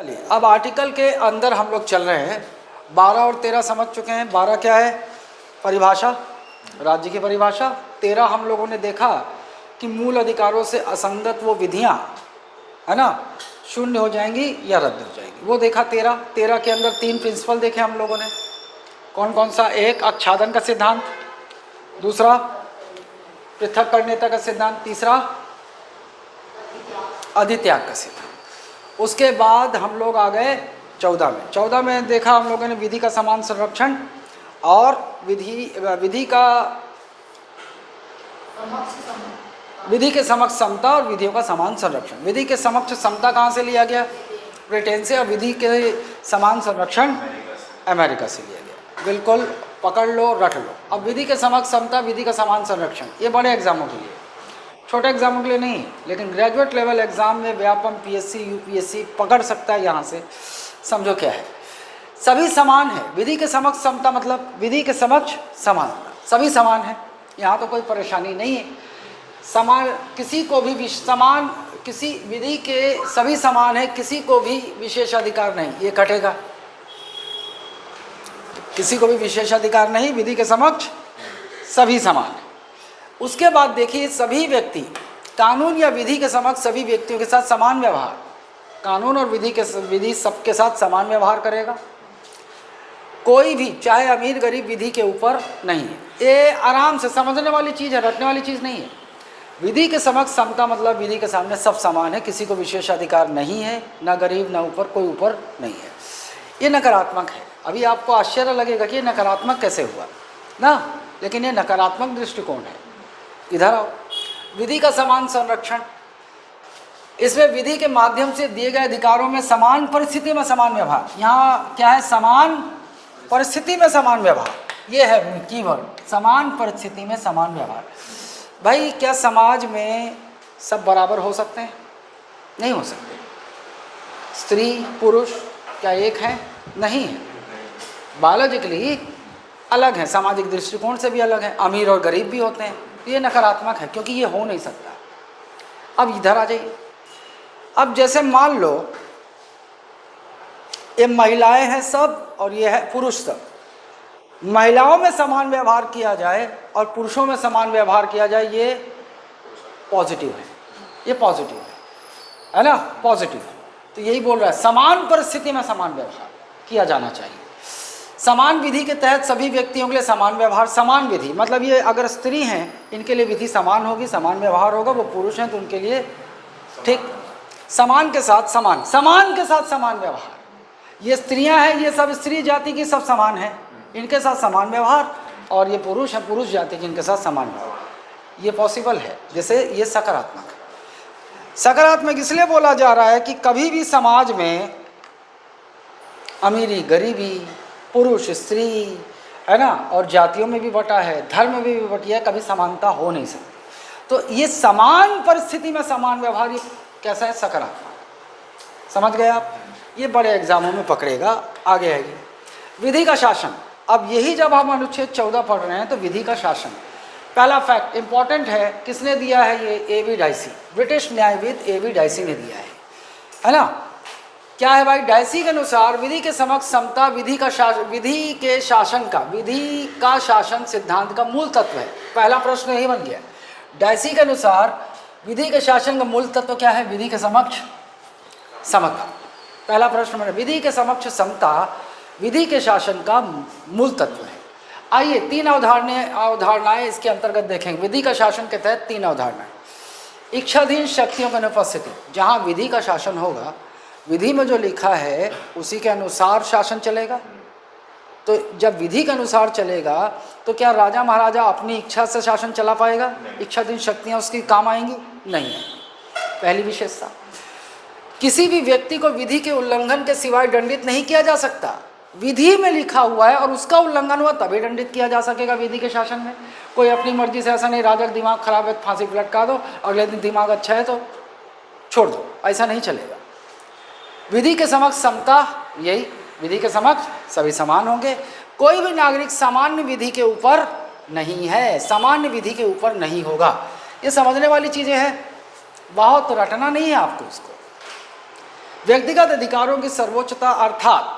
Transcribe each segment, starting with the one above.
चलिए अब आर्टिकल के अंदर हम लोग चल रहे हैं। 12 और 13 समझ चुके हैं। 12 क्या है? परिभाषा, राज्य की परिभाषा। 13 हम लोगों ने देखा कि मूल अधिकारों से असंगत वो विधियां, है ना, शून्य हो जाएंगी या रद्द हो जाएंगी, वो देखा। 13 के अंदर 3 प्रिंसिपल देखे हम लोगों ने। कौन कौन सा? एक, आच्छादन का सिद्धांत। दूसरा, पृथक्करणीयता का सिद्धांत। तीसरा, अधित्याग का सिद्धांत। उसके बाद हम लोग आ गए 14 में। 14 में देखा हम लोगों ने विधि का समान संरक्षण और विधि के समक्ष समता और विधियों का समान संरक्षण। विधि के समक्ष समता कहाँ से लिया गया? ब्रिटेन से। और विधि के समान संरक्षण अमेरिका से लिया गया। बिल्कुल पकड़ लो, रख लो। अब विधि के समक्ष समता, विधि का समान संरक्षण, ये बड़े एग्जामों के लिए, छोटे एग्जामों के लिए नहीं, लेकिन ग्रेजुएट लेवल एग्जाम में व्यापम, पीएससी, यूपीएससी पकड़ सकता है। यहाँ से समझो क्या है। सभी समान है। विधि के समक्ष समता मतलब विधि के समक्ष समानता, सभी समान है। यहाँ तो कोई परेशानी नहीं है। समान, किसी को भी समान, किसी विधि के सभी समान है, किसी को भी विशेषाधिकार नहीं, ये कटेगा। किसी को भी विशेषाधिकार नहीं, विधि के समक्ष सभी समान है। उसके बाद देखिए, सभी व्यक्ति, कानून या विधि के समक्ष सभी व्यक्तियों के साथ समान व्यवहार। कानून और विधि सबके साथ समान व्यवहार करेगा। कोई भी, चाहे अमीर गरीब, विधि के ऊपर नहीं है। ये आराम से समझने वाली चीज़ है, रटने वाली चीज़ नहीं है। विधि के समक्ष समता मतलब विधि के सामने सब समान है, किसी को विशेषाधिकार नहीं है, ना गरीब ना ऊपर, कोई ऊपर नहीं है। ये नकारात्मक है। अभी आपको आश्चर्य लगेगा कि ये नकारात्मक कैसे हुआ ना, लेकिन ये नकारात्मक दृष्टिकोण है। इधर आओ, विधि का समान संरक्षण। इसमें विधि के माध्यम से दिए गए अधिकारों में समान परिस्थिति में समान व्यवहार। यहाँ क्या है? समान परिस्थिति में समान व्यवहार, ये है कीवर्ड, समान परिस्थिति में समान व्यवहार। भाई, क्या समाज में सब बराबर हो सकते हैं? नहीं हो सकते। स्त्री पुरुष क्या एक है? नहीं है। बायोलॉजिकली अलग है, सामाजिक दृष्टिकोण से भी अलग है। अमीर और गरीब भी होते हैं। ये नकारात्मक है, क्योंकि ये हो नहीं सकता। अब इधर आ जाइए। अब जैसे मान लो ये महिलाएं हैं सब और ये है पुरुष सब। महिलाओं में समान व्यवहार किया जाए और पुरुषों में समान व्यवहार किया जाए, ये पॉजिटिव है। ये पॉजिटिव है ना, पॉजिटिव। तो यही बोल रहा है, समान परिस्थिति में समान व्यवहार किया जाना चाहिए। समान विधि के तहत सभी व्यक्तियों के लिए समान व्यवहार। समान विधि मतलब ये, अगर स्त्री हैं इनके लिए विधि समान होगी, समान व्यवहार होगा। वो पुरुष हैं तो उनके लिए ठीक, समान के साथ समान, समान के साथ समान व्यवहार। ये स्त्रियां हैं, ये सब स्त्री जाति की सब समान हैं, इनके साथ समान व्यवहार। और ये पुरुष हैं, पुरुष जाति के, इनके साथ समान व्यवहार। ये पॉसिबल है। जैसे ये सकारात्मक है। सकारात्मक इसलिए बोला जा रहा है कि कभी भी समाज में अमीरी गरीबी, पुरुष स्त्री, है ना, और जातियों में भी बटा है, धर्म में भी बटी है, कभी समानता हो नहीं सकती। तो ये समान परिस्थिति में समान व्यवहार, ये कैसा है? सकारात्मक। समझ गए आप? ये बड़े एग्जामों में पकड़ेगा। आगे आएगी विधि का शासन। अब यही जब हम अनुच्छेद 14 पढ़ रहे हैं तो विधि का शासन, पहला फैक्ट इंपॉर्टेंट है। किसने दिया है? ये ए.वी. डाइसी, ब्रिटिश न्यायविद ए.वी. डाइसी ने दिया है ना। क्या है भाई? डाइसी के अनुसार विधि के समक्ष समता विधि के शासन सिद्धांत का मूल तत्व है। पहला प्रश्न यही बन गया। डाइसी के अनुसार विधि के शासन का मूल तत्व क्या है? विधि के समक्ष समता। पहला प्रश्न मैंने, विधि के समक्ष समता विधि के शासन का मूल तत्व है। आइए 3 अवधारणाएं इसके अंतर्गत देखेंगे। विधि का शासन के तहत 3 अवधारणाएं। इच्छाधीन शक्तियों की अनुपस्थिति। जहाँ विधि का शासन होगा, विधि में जो लिखा है उसी के अनुसार शासन चलेगा। तो जब विधि के अनुसार चलेगा तो क्या राजा महाराजा अपनी इच्छा से शासन चला पाएगा? इच्छाधीन शक्तियाँ उसकी काम आएंगी? नहीं है। पहली विशेषता। किसी भी व्यक्ति को विधि के उल्लंघन के सिवाय दंडित नहीं किया जा सकता। विधि में लिखा हुआ है और उसका उल्लंघन हुआ तभी दंडित किया जा सकेगा विधि के शासन में। कोई अपनी मर्जी से ऐसा नहीं, राजा का दिमाग खराब है फांसी पर लटका दो, अगले दिन दिमाग अच्छा है तो छोड़ दो, ऐसा नहीं चलेगा। विधि के समक्ष समता, यही विधि के समक्ष सभी समान होंगे। कोई भी नागरिक सामान्य विधि के ऊपर नहीं है, सामान्य विधि के ऊपर नहीं होगा। ये समझने वाली चीज़ें हैं, बहुत रटना नहीं है आपको इसको। व्यक्तिगत अधिकारों की सर्वोच्चता अर्थात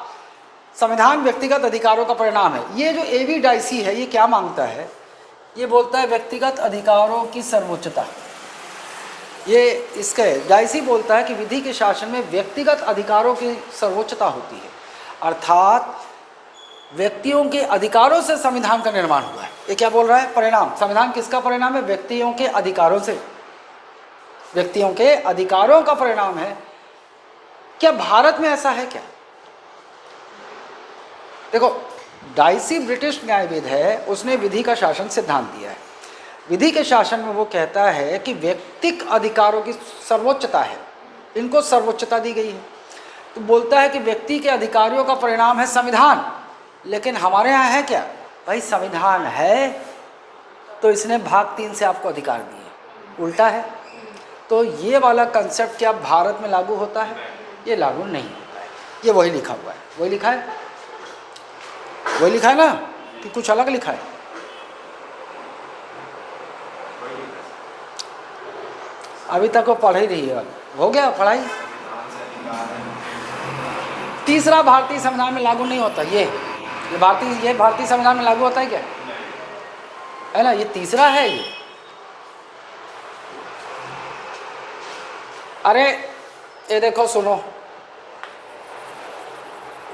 संविधान व्यक्तिगत अधिकारों का परिणाम है। ये जो एवी डाइसी है ये क्या मांगता है? ये बोलता है व्यक्तिगत अधिकारों की सर्वोच्चता। ये इसके डाइसी बोलता है कि विधि के शासन में व्यक्तिगत अधिकारों की सर्वोच्चता होती है, अर्थात व्यक्तियों के अधिकारों से संविधान का निर्माण हुआ है। ये क्या बोल रहा है? परिणाम। संविधान किसका परिणाम है? व्यक्तियों के अधिकारों से, व्यक्तियों के अधिकारों का परिणाम है। क्या भारत में ऐसा है क्या? देखो, डाइसी ब्रिटिश न्यायविद है, उसने विधि का शासन सिद्धांत दिया है। विधि के शासन में वो कहता है कि व्यक्तिक अधिकारों की सर्वोच्चता है, इनको सर्वोच्चता दी गई है। तो बोलता है कि व्यक्ति के अधिकारों का परिणाम है संविधान। लेकिन हमारे यहाँ है क्या भाई? संविधान है तो इसने भाग 3 से आपको अधिकार दिए, उल्टा है। तो ये वाला कंसेप्ट क्या भारत में लागू होता है? ये लागू नहीं होता है। ये वही लिखा हुआ है, वही लिखा है, वही लिखा है ना कि कुछ अलग लिखा है? अभी तक वो पढ़ ही रही है, हो गया पढ़ाई। तीसरा भारतीय संविधान में लागू नहीं होता। ये भारतीय संविधान में लागू होता है क्या? है ना, ये तीसरा है ये। अरे ये देखो, सुनो,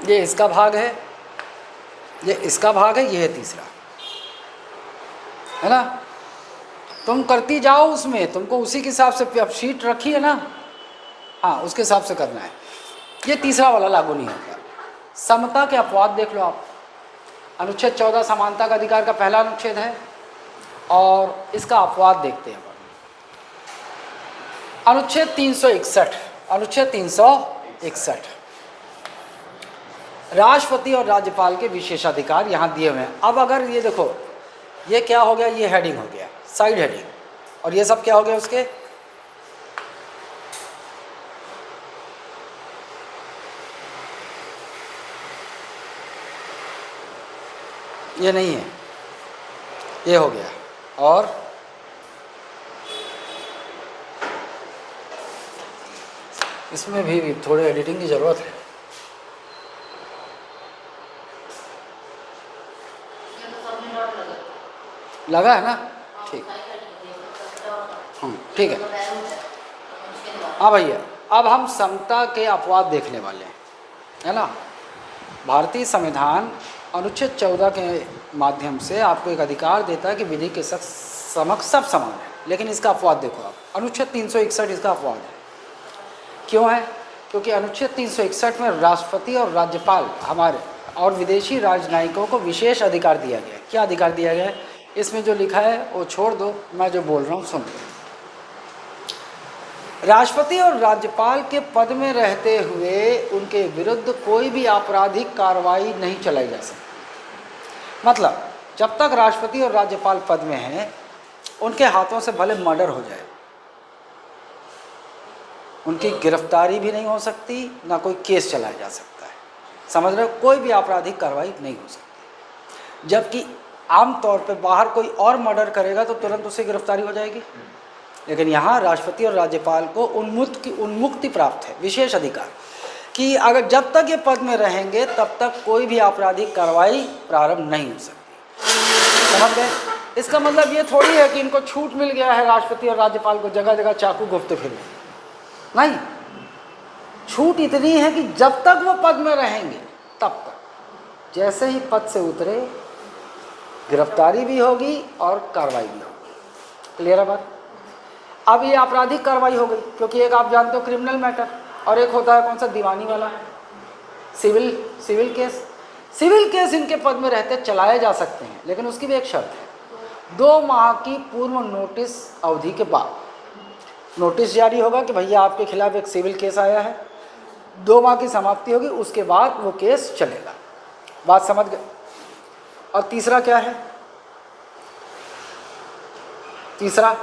ये इसका भाग है, ये इसका भाग है, ये है तीसरा, है ना। तुम करती जाओ उसमें, तुमको उसी के हिसाब से अब शीट रखी है ना, हाँ उसके हिसाब से करना है। ये तीसरा वाला लागू नहीं होता। समता के अपवाद देख लो आप। अनुच्छेद 14 समानता का अधिकार का पहला अनुच्छेद है और इसका अपवाद देखते हैं। अनुच्छेद 361, अनुच्छेद 361 राष्ट्रपति और राज्यपाल के विशेषाधिकार यहाँ दिए हुए हैं। अब अगर ये देखो, ये क्या हो गया? ये हेडिंग हो गया, साइड हेडिंग, और ये सब क्या हो गया उसके? ये नहीं है, ये हो गया। और इसमें भी थोड़े एडिटिंग की ज़रूरत है। लगा है ना? ठीक, ठीक है। हाँ भैया, अब हम समता के अपवाद देखने वाले हैं, है ना। भारतीय संविधान अनुच्छेद 14 के माध्यम से आपको एक अधिकार देता है कि विधि के समक्ष सब समान है। लेकिन इसका अपवाद देखो आप, अनुच्छेद 361 इसका अपवाद है। क्यों है? क्योंकि अनुच्छेद 361 में राष्ट्रपति और राज्यपाल हमारे और विदेशी राजनयिकों को विशेष अधिकार दिया गया है। क्या अधिकार दिया गया है? इसमें जो लिखा है वो छोड़ दो, मैं जो बोल रहा हूँ सुन। राष्ट्रपति और राज्यपाल के पद में रहते हुए उनके विरुद्ध कोई भी आपराधिक कार्रवाई नहीं चलाई जा सकती। मतलब जब तक राष्ट्रपति और राज्यपाल पद में हैं, उनके हाथों से भले मर्डर हो जाए, उनकी गिरफ्तारी भी नहीं हो सकती, ना कोई केस चलाया जा सकता है। समझ रहे हो? कोई भी आपराधिक कार्रवाई नहीं हो सकती। जबकि आमतौर पे बाहर कोई और मर्डर करेगा तो तुरंत उसे गिरफ्तारी हो जाएगी। लेकिन यहाँ राष्ट्रपति और राज्यपाल को उन्मुक्ति प्राप्त है, विशेष अधिकार, कि अगर जब तक ये पद में रहेंगे तब तक कोई भी आपराधिक कार्रवाई प्रारंभ नहीं हो सकती। समझ गए? इसका मतलब ये थोड़ी है कि इनको छूट मिल गया है राष्ट्रपति और राज्यपाल को जगह जगह चाकू घुपते फिरने, नहीं। छूट इतनी है कि जब तक वो पद में रहेंगे तब तक, जैसे ही पद से उतरे गिरफ्तारी भी होगी और कार्रवाई भी होगी। क्लियर है बात? अब ये आपराधिक कार्रवाई हो गई, क्योंकि एक आप जानते हो क्रिमिनल मैटर, और एक होता है कौन सा? दीवानी वाला, सिविल केस। सिविल केस इनके पद में रहते चलाए जा सकते हैं, लेकिन उसकी भी एक शर्त है। 2 माह की पूर्व नोटिस अवधि के बाद नोटिस जारी होगा कि भैया आपके खिलाफ एक सिविल केस आया है। 2 माह की समाप्ति होगी, उसके बाद वो केस चलेगा। बात समझ गए? और तीसरा क्या है? तीसरा,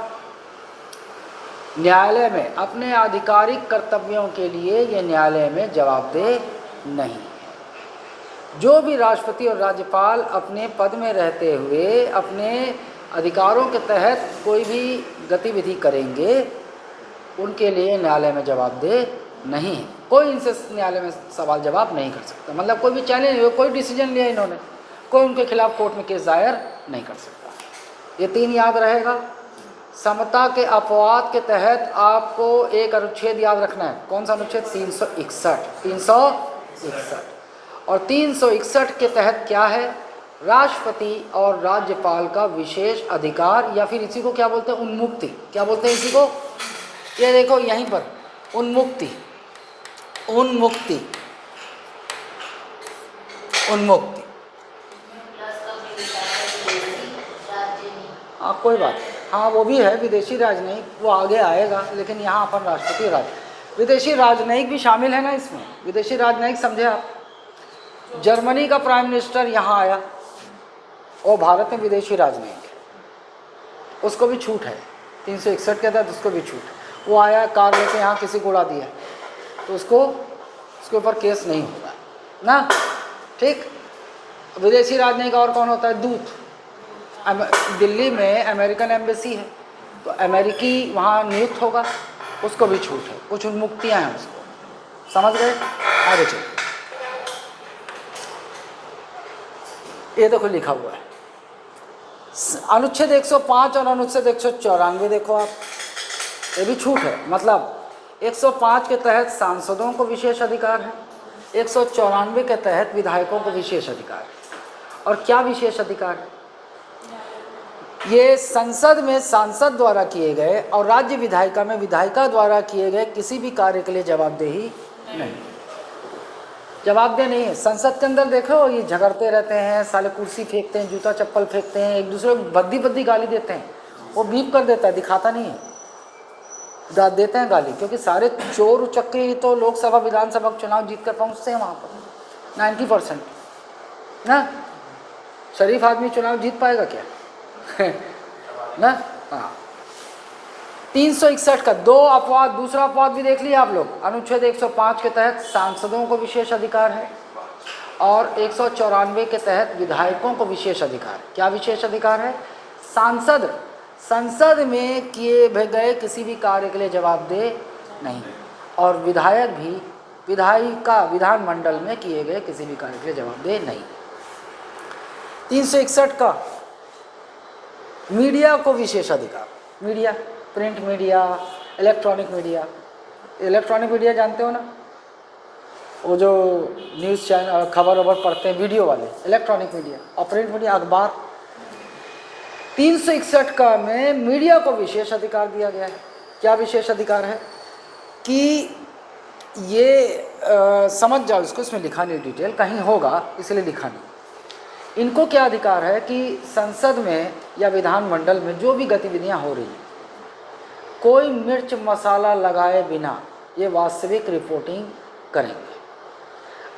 न्यायालय में अपने आधिकारिक कर्तव्यों के लिए ये न्यायालय में जवाबदेह नहीं है। जो भी राष्ट्रपति और राज्यपाल अपने पद में रहते हुए अपने अधिकारों के तहत कोई भी गतिविधि करेंगे, उनके लिए न्यायालय में जवाबदेह नहीं है। कोई इनसे न्यायालय में सवाल जवाब नहीं कर सकता, मतलब कोई भी चैलेंज, कोई डिसीजन लिया इन्होंने, कोई उनके खिलाफ कोर्ट में केस दायर नहीं कर सकता। ये 3 याद रहेगा। समता के अपवाद के तहत आपको एक अनुच्छेद याद रखना है। कौन सा अनुच्छेद? 361। 361 और 361 के तहत क्या है? राष्ट्रपति और राज्यपाल का विशेष अधिकार, या फिर इसी को क्या बोलते हैं? उन्मुक्ति। क्या बोलते हैं इसी को? ये देखो यहीं पर उन्मुक्ति, उन्मुक्ति, उन्मुक्ति। हाँ कोई बात, हाँ वो भी है विदेशी राजनयिक, वो आगे आएगा, लेकिन यहाँ अपन राष्ट्रपति राज, विदेशी राजनयिक भी शामिल है ना इसमें। विदेशी राजनयिक समझे आप? जर्मनी का प्राइम मिनिस्टर यहाँ आया और भारत में विदेशी राजनयिक है, उसको भी छूट है 361 के तहत, उसको भी छूट है। वो आया कार लेके यहाँ किसी को उड़ा दिया तो उसको, उसके ऊपर केस नहीं होगा ना, ठीक। विदेशी राजनयिक और कौन होता है? दूत। दिल्ली में अमेरिकन एम्बेसी है तो अमेरिकी वहाँ नियुक्त होगा, उसको भी छूट है। कुछ उन्मुक्तियाँ हैं उसको, समझ गए? आगे चलिए, ये देखो लिखा हुआ है अनुच्छेद 105 और अनुच्छेद 194, देखो आप, ये भी छूट है। मतलब 105 के तहत सांसदों को विशेष अधिकार है, 194 के तहत विधायकों को विशेष अधिकार है। और क्या विशेष अधिकार है? ये संसद में सांसद द्वारा किए गए और राज्य विधायिका में विधायिका द्वारा किए गए किसी भी कार्य के लिए जवाबदेही नहीं, जवाबदेह नहीं है। संसद के अंदर देखो ये झगड़ते रहते हैं, साले कुर्सी फेंकते हैं, जूता चप्पल फेंकते हैं, एक दूसरे को भद्दी भद्दी गाली देते हैं। वो बीप कर देता है, दिखाता नहीं है, देते हैं गाली, क्योंकि सारे चोर उचक्के ही तो लोकसभा विधानसभा चुनाव जीत कर पहुँचते हैं वहाँ पर 90% ना। शरीफ आदमी चुनाव जीत पाएगा क्या? ना। हाँ 361 का 2 अपवाद, दूसरा अपवाद भी देख लिया आप लोग। अनुच्छेद 105 के तहत सांसदों को विशेष अधिकार है और 194 के तहत विधायकों को विशेष अधिकार है। क्या विशेष अधिकार है? सांसद संसद में किए गए किसी भी कार्य के लिए जवाबदेह नहीं, और विधायक भी विधायिका विधानमंडल में किए गए किसी भी कार्य के लिए जवाबदेह नहीं। 361 का मीडिया को विशेष अधिकार। Media, print media, electronic media. Electronic media जानते हो ना, वो जो न्यूज़ चैनल खबर वबर पढ़ते हैं वीडियो वाले, इलेक्ट्रॉनिक मीडिया। और प्रिंट मीडिया अखबार। 361 का में मीडिया को विशेष अधिकार दिया गया है। क्या विशेष अधिकार है? कि ये समझ जाओ इसको, इसमें लिखा नहीं डिटेल, कहीं होगा इसलिए लिखा नहीं। इनको क्या अधिकार है कि संसद में या विधानमंडल में जो भी गतिविधियां हो रही हैं, कोई मिर्च मसाला लगाए बिना ये वास्तविक रिपोर्टिंग करेंगे।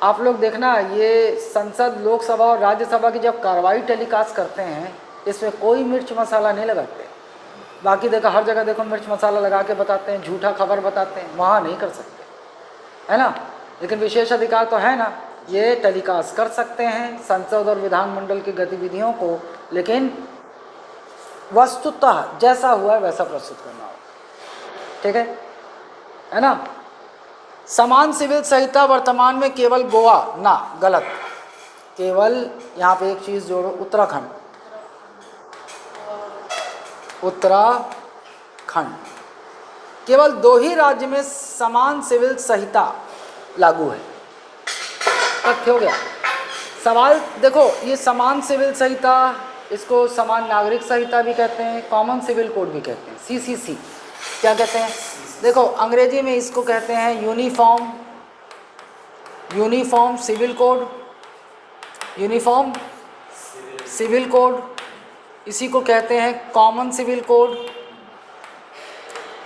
आप लोग देखना, ये संसद, लोकसभा और राज्यसभा की जब कार्रवाई टेलीकास्ट करते हैं, इसमें कोई मिर्च मसाला नहीं लगाते। बाकी देखो हर जगह देखो मिर्च मसाला लगा के बताते हैं, झूठा खबर बताते हैं, वहाँ नहीं कर सकते, है ना। लेकिन विशेष अधिकार तो है ना, ये टेलीकास्ट कर सकते हैं संसद और विधानमंडल की गतिविधियों को, लेकिन वस्तुतः जैसा हुआ है वैसा प्रस्तुत करना होगा, ठीक है ना। समान सिविल संहिता वर्तमान में केवल गोवा ना, गलत, केवल यहाँ पे एक चीज़ जोड़ो, उत्तराखंड, उत्तराखंड, केवल 2 ही राज्य में समान सिविल संहिता लागू है। तथ्य हो गया। सवाल देखो, ये समान सिविल संहिता, इसको समान नागरिक संहिता भी कहते हैं, कॉमन सिविल कोड भी कहते हैं, CCC। क्या कहते हैं? देखो अंग्रेजी में इसको कहते हैं uniform civil code, uniform civil code. इसी को कहते हैं common civil code,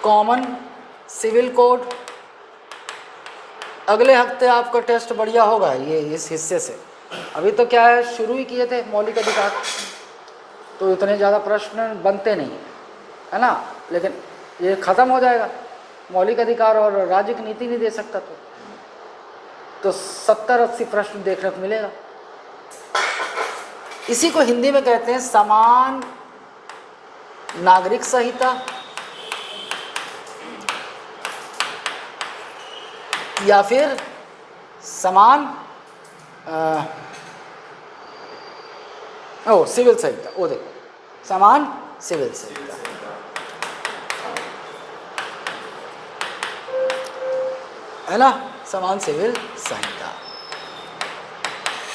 common civil code. अगले हफ्ते आपका टेस्ट बढ़िया होगा ये इस हिस्से से। अभी तो क्या है, शुरू ही किए थे मौलिक अधिकार, तो इतने ज़्यादा प्रश्न बनते नहीं है ना। लेकिन ये ख़त्म हो जाएगा, मौलिक अधिकार और राज्य की नीति नहीं दे सकता तो 70-80 प्रश्न देखने को मिलेगा। इसी को हिंदी में कहते हैं समान नागरिक संहिता, या फिर समान सिविल संहिता, वो देखो समान सिविल संहिता, है ना, समान सिविल संहिता।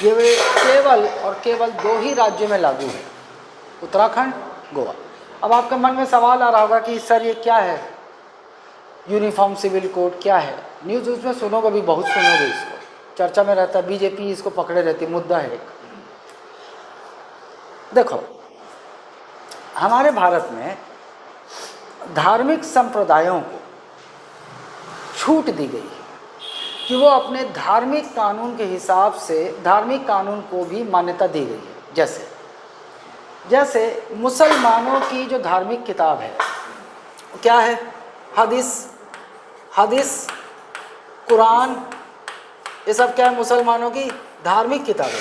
ये केवल और केवल 2 ही राज्यों में लागू है, उत्तराखंड, गोवा। अब आपके मन में सवाल आ रहा होगा कि सर ये क्या है यूनिफॉर्म सिविल कोड, क्या है? न्यूज़ उसमें सुनोगे भी, बहुत सुनोगे, इसको चर्चा में रहता है, बीजेपी इसको पकड़े रहती, मुद्दा है एक। देखो, हमारे भारत में धार्मिक संप्रदायों को छूट दी गई है कि वो अपने धार्मिक कानून के हिसाब से धार्मिक कानून को भी मान्यता दी गई है। जैसे मुसलमानों की जो धार्मिक किताब है क्या है? हदीस, कुरान, ये सब क्या है? मुसलमानों की धार्मिक किताब है।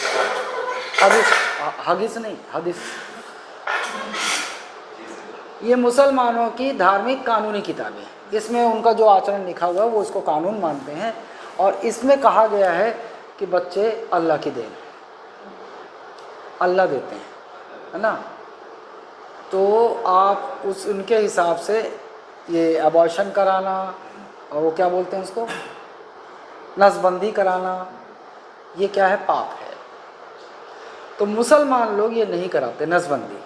हदीस ये मुसलमानों की धार्मिक कानूनी किताबें, इसमें उनका जो आचरण लिखा हुआ है वो इसको कानून मानते हैं। और इसमें कहा गया है कि बच्चे अल्लाह की देन, अल्लाह देते हैं, है ना। तो आप उनके हिसाब से ये अबॉर्शन कराना, और वो क्या बोलते हैं उसको, नसबंदी कराना, ये क्या है? पाप है। तो मुसलमान लोग ये नहीं कराते नसबंदी।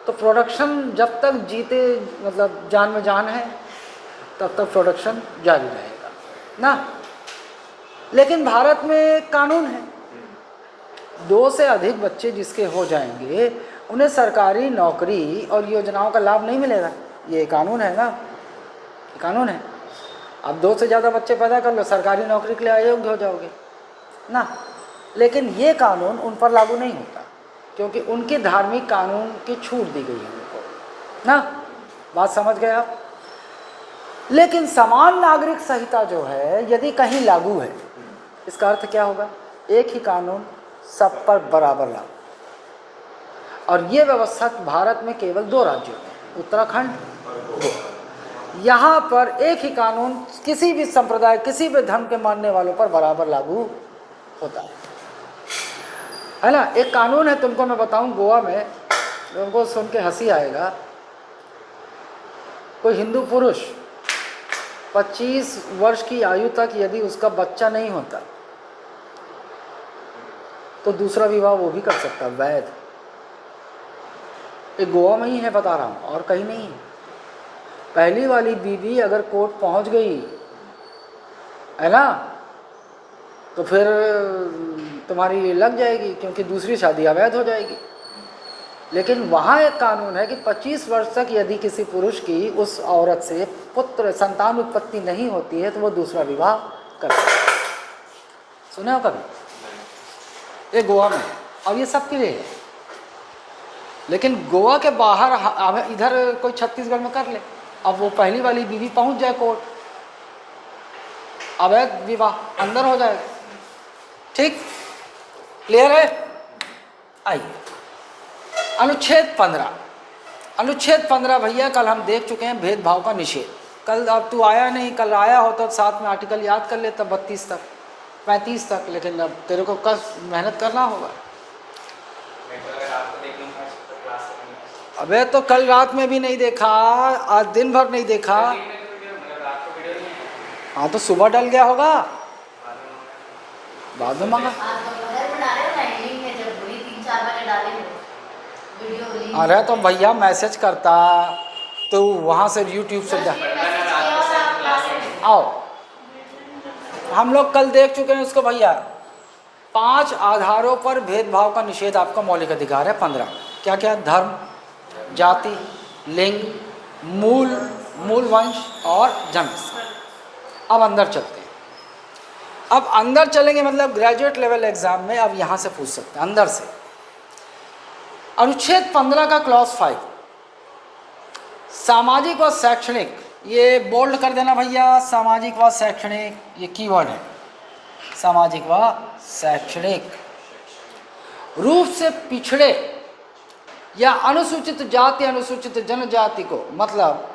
तो प्रोडक्शन जब तक जीते, मतलब जान में जान है, तब तक प्रोडक्शन जारी रहेगा ना। लेकिन भारत में कानून है, 2 से अधिक बच्चे जिसके हो जाएंगे उन्हें सरकारी नौकरी और योजनाओं का लाभ नहीं मिलेगा। ये कानून है ना, कानून है। अब 2 से ज़्यादा बच्चे पैदा कर लो, सरकारी नौकरी के लिए अयोग्य हो जाओगे ना। लेकिन ये कानून उन पर लागू नहीं होता, क्योंकि उनके धार्मिक कानून की छूट दी गई है उनको ना। बात समझ गए आप? लेकिन समान नागरिक संहिता जो है यदि कहीं लागू है, इसका अर्थ क्या होगा? एक ही कानून सब पर बराबर लागू। और ये व्यवस्था भारत में केवल 2 राज्यों में, उत्तराखंड, गोवा। यहाँ पर एक ही कानून किसी भी संप्रदाय, किसी भी धर्म के मानने वालों पर बराबर लागू होता है ना। एक कानून है, तुमको मैं बताऊं, गोवा में, तुमको सुन के हंसी आएगा। कोई हिंदू पुरुष 25 वर्ष की आयु तक यदि उसका बच्चा नहीं होता तो दूसरा विवाह वो भी कर सकता, वैध। ये गोवा में ही है, बता रहा हूँ, और कहीं नहीं। पहली वाली बीवी अगर कोर्ट पहुँच गई, है ना, तो फिर तुम्हारी लग जाएगी, क्योंकि दूसरी शादी अवैध हो जाएगी। लेकिन वहाँ एक कानून है कि 25 वर्ष तक यदि किसी पुरुष की उस औरत से पुत्र संतान उत्पत्ति नहीं होती है तो वो दूसरा विवाह कर सकता है। सुने हो कभी? ये गोवा में, और ये सबके लिए है। लेकिन गोवा के बाहर इधर कोई छत्तीसगढ़ में कर ले, अब वो पहली वाली बीवी पहुंच जाए कोर्ट, अवैध विवाह अंदर हो जाएगा। ठीक, क्लियर है? आइए अनुच्छेद 15। अनुच्छेद 15 भैया कल हम देख चुके हैं, भेदभाव का निषेध। कल अब तू आया नहीं, कल आया हो तो साथ में आर्टिकल याद कर लेता 32 तक, 35 तक। लेकिन अब तेरे को कल मेहनत करना होगा। अबे तो कल रात में भी नहीं देखा, आज दिन भर नहीं देखा। हाँ तो सुबह डल गया होगा, बाद में मांगा। अरे तो भैया मैसेज करता तो वहाँ से यूट्यूब से आओ। हम लोग कल देख चुके हैं उसको भैया। 5 आधारों पर भेदभाव का निषेध आपका मौलिक अधिकार है। 15 क्या क्या? धर्म, जाति, लिंग, मूल वंश और जन्म। अब अंदर चलते हैं। अब अंदर चलेंगे मतलब ग्रेजुएट लेवल एग्जाम में अब यहाँ से पूछ सकते हैं अंदर से। अनुच्छेद 15 का क्लॉज 5, सामाजिक व शैक्षणिक, ये बोल्ड कर देना भैया, सामाजिक व शैक्षणिक, ये कीवर्ड है, सामाजिक व शैक्षणिक रूप से पिछड़े या अनुसूचित जाति अनुसूचित जनजाति को, मतलब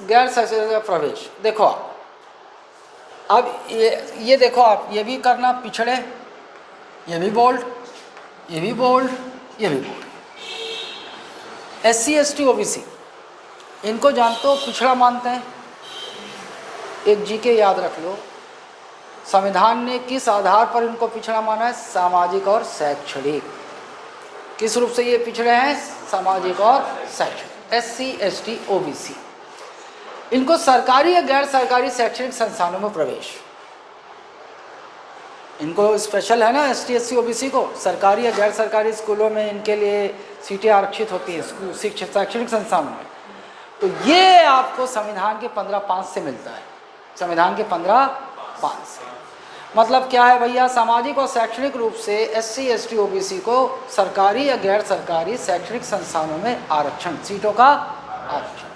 गैर शैक्षणिक प्रवेश। देखो अब ये देखो आप, ये भी करना पिछड़े, ये भी बोल्ड, ये भी बोल्ड, ये भी बोल्ड। SC ST OBC इनको जानते हो पिछड़ा मानते हैं। एक जीके याद रख लो, संविधान ने किस आधार पर इनको पिछड़ा माना है? सामाजिक और शैक्षणिक। किस रूप से ये पिछड़े हैं? सामाजिक और शैक्षणिक। SC ST OBC इनको सरकारी या गैर सरकारी शैक्षणिक संस्थानों में प्रवेश, इनको स्पेशल है ना ST SC OBC को। सरकारी या गैर सरकारी स्कूलों में इनके लिए सीटें आरक्षित होती हैं, स्कूल शैक्षणिक संस्थानों में। तो ये आपको संविधान के 15(5) से मिलता है, संविधान के 15(5) से। मतलब क्या है भैया? सामाजिक और शैक्षणिक रूप से SC ST OBC को सरकारी या गैर सरकारी शैक्षणिक संस्थानों में आरक्षण, सीटों का आरक्षण।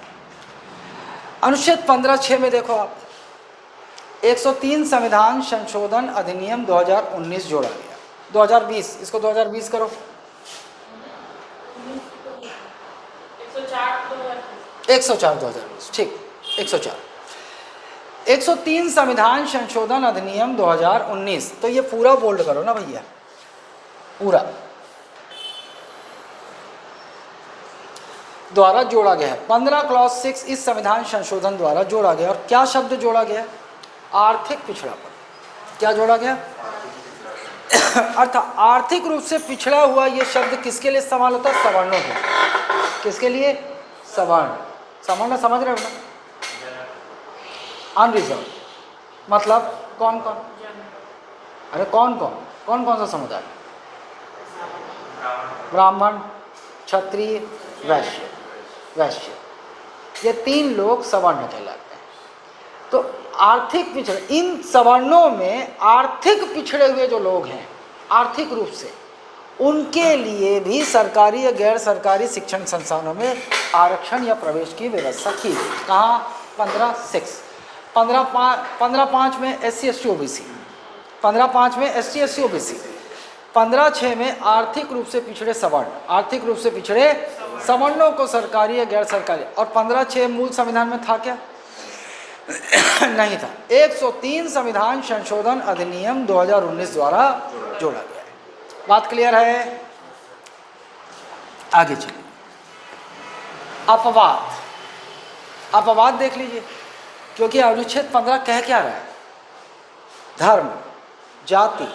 अनुच्छेद 15(6) में देखो आप, 103 संविधान संशोधन अधिनियम 2019 जोड़ा गया। 2020, इसको 2020 करो। 104 2020, ठीक, 104। 103 संविधान संशोधन अधिनियम 2019, तो ये पूरा बोल्ड करो ना भैया, पूरा द्वारा जोड़ा गया है। 15 क्लॉज 6 इस संविधान संशोधन द्वारा जोड़ा गया। और क्या शब्द जोड़ा गया? आर्थिक पिछड़ापन। क्या जोड़ा गया? अर्थात आर्थिक रूप से पिछड़ा हुआ। ये शब्द किसके लिए इस्तेमाल होता है? सवर्णों के। किसके लिए? सवर्ण। सवर्ण समझ रहे हो ना? अनरिजर्व मतलब कौन कौन? अरे कौन कौन सा समुदाय? ब्राह्मण, क्षत्रिय, वैश्य। ये 3 लोग सवर्ण कहलाते हैं। तो आर्थिक पिछड़े, इन सवर्णों में आर्थिक पिछड़े हुए जो लोग हैं आर्थिक रूप से, उनके लिए भी सरकारी या गैर सरकारी शिक्षण संस्थानों में आरक्षण या प्रवेश की व्यवस्था की गई। कहाँ? 15(6). 15(5) में SC ST OBC, 15(5) में SC ST OBC, 15(6) में आर्थिक रूप से पिछड़े सवर्ण, आर्थिक रूप से पिछड़े सवर्णों को सरकारी या गैर सरकारी। और 15(6) मूल संविधान में था क्या? नहीं था। 103 संविधान संशोधन अधिनियम 2019 द्वारा जोड़ा गया है। बात क्लियर है? आगे चलिए। अपवाद देख लीजिए, क्योंकि अनुच्छेद 15 कह क्या रहा है? धर्म, जाति,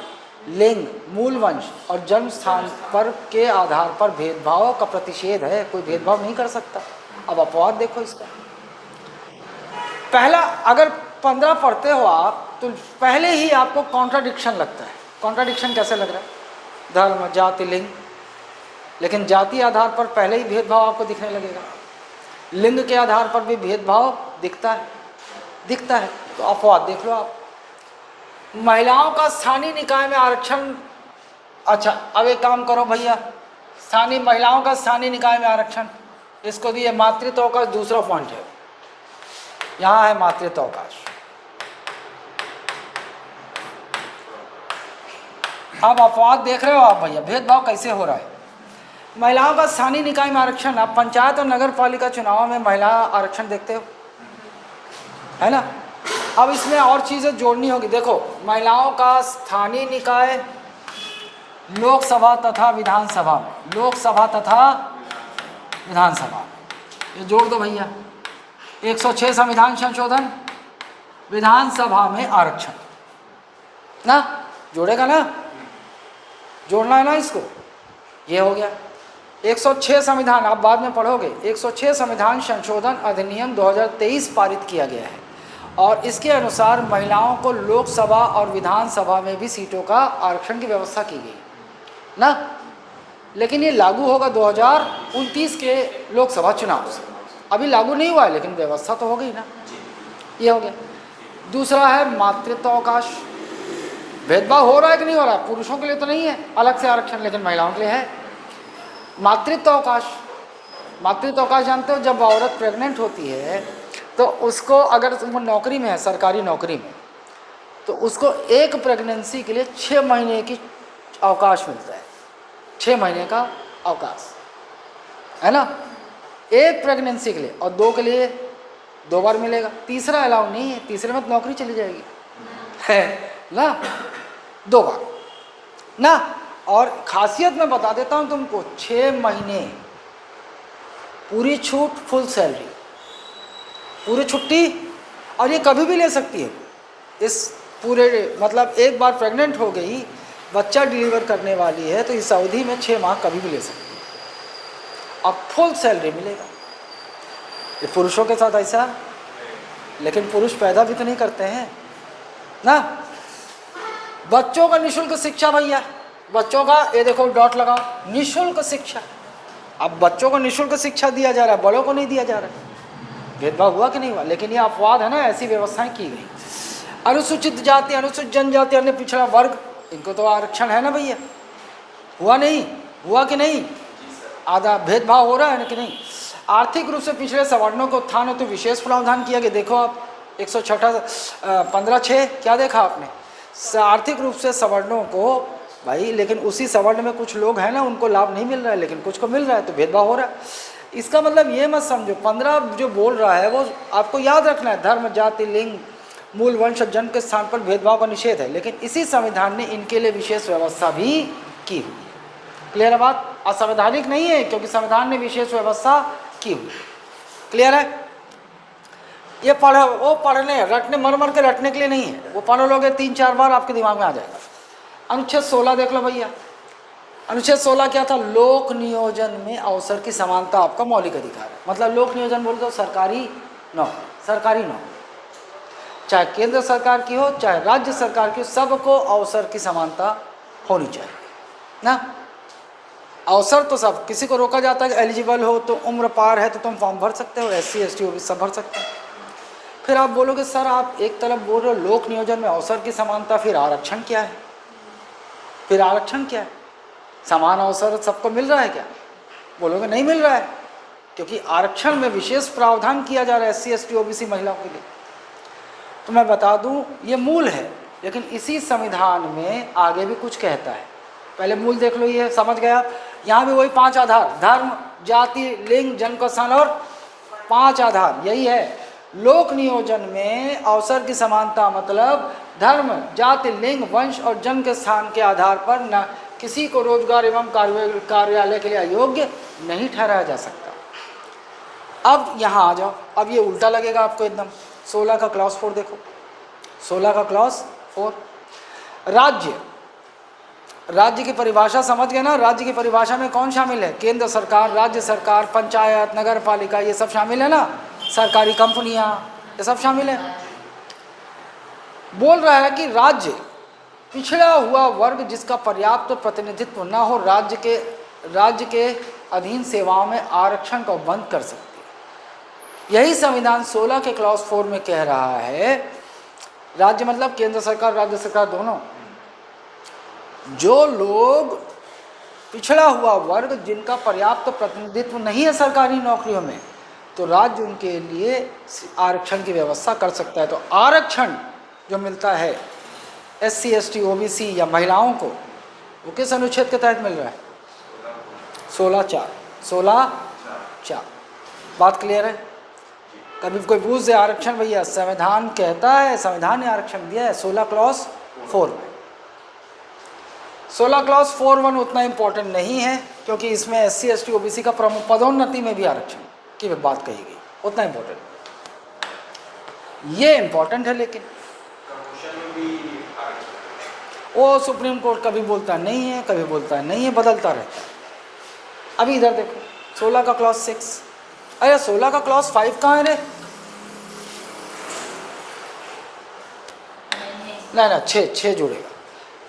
लिंग, मूल वंश और जन्म स्थान पर के आधार पर भेदभाव का प्रतिषेध है। कोई भेदभाव नहीं कर सकता। अब अपवाद देखो इसका। पहला, अगर 15 पढ़ते हो आप तो पहले ही आपको कॉन्ट्राडिक्शन लगता है। कॉन्ट्राडिक्शन कैसे लग रहा है? धर्म, जाति, लिंग, लेकिन जाति आधार पर पहले ही भेदभाव आपको दिखने लगेगा। लिंग के आधार पर भी भेदभाव दिखता है। तो अपवाद देख लो आप। महिलाओं का स्थानीय निकाय में आरक्षण। अच्छा, अब एक काम करो भैया, महिलाओं का स्थानीय निकाय में आरक्षण, इसको दिए मातृत्व अवकाश। दूसरा पॉइंट है, यहाँ है मातृत्व अवकाश। अब अपवाद देख रहे हो आप भैया, भेदभाव कैसे हो रहा है। महिलाओं का स्थानीय निकाय में आरक्षण। आप पंचायत और नगर पालिका चुनाव में महिला आरक्षण देखते हो, है ना? अब इसमें और चीज़ें जोड़नी होगी। देखो, महिलाओं का स्थानीय निकाय लोकसभा तथा विधानसभा में, लोकसभा तथा विधानसभा, ये जोड़ दो भैया। 106 संविधान संशोधन, विधानसभा में आरक्षण ना, जोड़ेगा ना? जोड़ना है ना इसको। ये हो गया 106 संविधान, आप बाद में पढ़ोगे। 106 संविधान संशोधन अधिनियम 2023 पारित किया गया है और इसके अनुसार महिलाओं को लोकसभा और विधानसभा में भी सीटों का आरक्षण की व्यवस्था की गई ना। लेकिन ये लागू होगा 2029 के लोकसभा चुनाव से। अभी लागू नहीं हुआ है, लेकिन व्यवस्था तो हो गई ना। ये हो गया। दूसरा है मातृत्व अवकाश। भेदभाव हो रहा है कि नहीं हो रहा है? पुरुषों के लिए तो नहीं है अलग से आरक्षण, लेकिन महिलाओं के लिए है। मातृत्व अवकाश, मातृत्व अवकाश जानते हो? जब औरत प्रेग्नेंट होती है तो उसको, अगर वो नौकरी में है, सरकारी नौकरी में, तो उसको एक प्रेगनेंसी के लिए 6 महीने की अवकाश मिलता है। 6 महीने का अवकाश है ना, एक प्रेगनेंसी के लिए। और 2 के लिए 2 बार मिलेगा। तीसरा अलाउ नहीं है, तीसरे में तो नौकरी चली जाएगी। है ना, 2 बार ना। और खासियत मैं बता देता हूँ तुमको, 6 महीने पूरी छूट, फुल सैलरी, पूरी छुट्टी, और ये कभी भी ले सकती है। इस पूरे मतलब एक बार प्रेग्नेंट हो गई, बच्चा डिलीवर करने वाली है, तो इस अवधि में 6 माह कभी भी ले सकती है और फुल सैलरी मिलेगा। ये पुरुषों के साथ ऐसा, लेकिन पुरुष पैदा भी तो नहीं करते हैं ना। बच्चों का निःशुल्क शिक्षा भैया, बच्चों का ये देखो डॉट लगाओ, निःशुल्क शिक्षा। अब बच्चों को निःशुल्क शिक्षा दिया जा रहा है, बड़ों को नहीं दिया जा रहा है। भेदभाव हुआ कि नहीं हुआ? लेकिन ये अपवाद है ना, ऐसी व्यवस्थाएं की गई। अनुसूचित जाति, अनुसूचित जनजाति, अन्य पिछड़ा वर्ग, इनको तो आरक्षण है ना भैया, हुआ नहीं? हुआ कि नहीं? आधा भेदभाव हो रहा है कि नहीं? आर्थिक रूप से पिछड़े सवर्णों को उत्थान हेतु विशेष प्रावधान किया गया। देखो आप 106 क्या देखा आपने? आर्थिक रूप से सवर्णों को भाई, लेकिन उसी सवर्ण में कुछ लोग हैं ना, उनको लाभ नहीं मिल रहा है, लेकिन कुछ को मिल रहा है, तो भेदभाव हो रहा है। इसका मतलब ये मत समझो, 15 जो बोल रहा है वो आपको याद रखना है। धर्म, जाति, लिंग, मूल, वंश और जन्म के स्थान पर भेदभाव का निषेध है, लेकिन इसी संविधान ने इनके लिए विशेष व्यवस्था भी की हुई है। क्लियर है बात? असंवैधानिक नहीं है, क्योंकि संविधान ने विशेष व्यवस्था की हुई। क्लियर है? ये पढ़ो, वो पढ़ने रटने मर मर के रटने के लिए नहीं है, वो पढ़ लोगे 3-4 बार आपके दिमाग में आ जाएगा। अनुच्छेद 16 देख लो भैया। अनुच्छेद 16 क्या था? लोक नियोजन में अवसर की समानता आपका मौलिक अधिकार है। मतलब लोक नियोजन बोल दो सरकारी नौकरी, सरकारी नौकरी चाहे केंद्र सरकार की हो चाहे राज्य सरकार की हो, सबको अवसर की समानता होनी चाहिए ना। अवसर तो सब, किसी को रोका जाता है कि एलिजिबल हो तो, उम्र पार है तो तुम फॉर्म भर सकते हो, SC ST OBC सब भर सकते हो। फिर आप बोलोगे सर आप एक तरफ बोल रहे हो लोक नियोजन में अवसर की समानता, फिर आरक्षण क्या है? फिर आरक्षण क्या है? समान अवसर सबको मिल रहा है क्या? बोलोगे नहीं मिल रहा है, क्योंकि आरक्षण में विशेष प्रावधान किया जा रहा है SC ST OBC महिलाओं के लिए। तो मैं बता दूं ये मूल है, लेकिन इसी संविधान में आगे भी कुछ कहता है। पहले मूल देख लो, ये समझ गया। यहाँ भी वही 5 आधार, धर्म, जाति, लिंग, जन्म का स्थान और 5 आधार, यही है। लोक नियोजन में अवसर की समानता मतलब धर्म, जाति, लिंग, वंश और जन्म के स्थान के आधार पर न किसी को रोजगार एवं कार्यालय के लिए अयोग्य नहीं ठहराया जा सकता। अब यहाँ आ जाओ, अब ये उल्टा लगेगा आपको एकदम। 16 का क्लॉज 4 देखो, 16 का क्लॉज 4। राज्य की परिभाषा समझ गए ना? राज्य की परिभाषा में कौन शामिल है? केंद्र सरकार, राज्य सरकार, पंचायत, नगर पालिका, ये सब शामिल है ना। सरकारी कंपनियां, ये सब शामिल है। बोल रहा है कि राज्य पिछड़ा हुआ वर्ग जिसका पर्याप्त प्रतिनिधित्व न हो, राज्य के अधीन सेवाओं में आरक्षण को बंद कर सकती है। यही संविधान 16 के क्लॉज 4 में कह रहा है। राज्य मतलब केंद्र सरकार, राज्य सरकार दोनों। जो लोग पिछड़ा हुआ वर्ग जिनका पर्याप्त प्रतिनिधित्व नहीं है सरकारी नौकरियों में, तो राज्य उनके लिए आरक्षण की व्यवस्था कर सकता है। तो आरक्षण जो मिलता है SC ST OBC या महिलाओं को, वो किस अनुच्छेद के तहत मिल रहा है? 16(4). बात क्लियर है? कभी कोई पूछ दे आरक्षण भैया, संविधान कहता है, संविधान ने आरक्षण दिया है 16 क्लॉज 4 में। 16 क्लॉज 4(1) उतना इम्पोर्टेंट नहीं है, क्योंकि इसमें SC ST OBC का प्रमुख पदोन्नति में भी आरक्षण की बात कही गई, उतना इम्पोर्टेंट। ये इम्पोर्टेंट है, लेकिन वो सुप्रीम कोर्ट कभी बोलता नहीं है, कभी बोलता नहीं है, बदलता रहता है। अभी इधर देखो 16 का क्लॉज 6, अरे 16 का क्लॉज 5 कहाँ है रे? ना 6 जुड़ेगा,